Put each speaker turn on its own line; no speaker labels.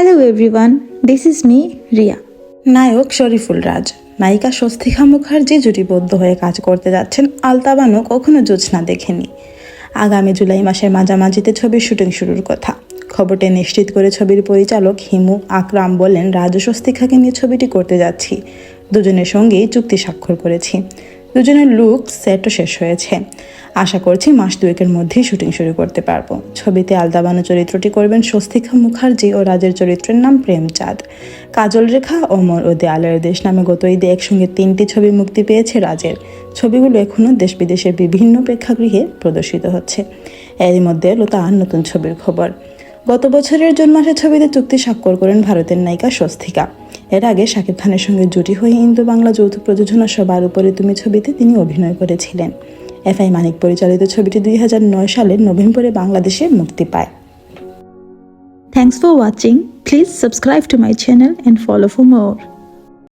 Hello everyone, this is me, Ria.
নায়ক শরীফুল রাজ, নায়িকা স্বস্তিকা মুখার্জি জুটিবদ্ধ হয়ে কাজ করতে যাচ্ছেন আলতা বানু কখনো জোছনা দেখেনি। আগামী জুলাই মাসের মাঝামাঝিতে ছবির শুটিং শুরুর কথা। খবরটি নিশ্চিত করে ছবির পরিচালক হিমু আকরাম বলেন, রাজ ও স্বস্তিকাকে নিয়ে ছবিটি করতে যাচ্ছি। দুজনের সঙ্গেই চুক্তি স্বাক্ষর করেছি। দুজনের লুক সেটও শেষ হয়েছে। আশা করছি মাস দুয়েকের মধ্যেই শুটিং শুরু করতে পারবো। ছবিতে আলতা বানু চরিত্রটি করবেন স্বস্তিকা মুখার্জি ও রাজের চরিত্রের নাম প্রেমচাঁদ। কাজল রেখা, অমর ও দেয়ালের দেশ নামে গত ঈদে একসঙ্গে 3টি ছবি মুক্তি পেয়েছে রাজের। ছবিগুলো এখনও দেশ বিদেশের বিভিন্ন প্রেক্ষাগৃহে প্রদর্শিত হচ্ছে। এরই মধ্যে এলো তার নতুন ছবির খবর। গত বছরের জুন মাসে ছবিতে চুক্তি স্বাক্ষর করেন ভারতের নায়িকা স্বস্তিকা। এর আগে শাকিব খানের সঙ্গে জুটি হয়ে ইন্দো বাংলা যৌথ প্রযোজনা সবার উপরে তুমি ছবিতে তিনি অভিনয় করেছিলেন। এফআই মানিক পরিচালিত ছবিটি 2009 সালের নভেম্বরে বাংলাদেশে মুক্তি পায়।
Thanks for watching. Please subscribe to my channel and follow for more.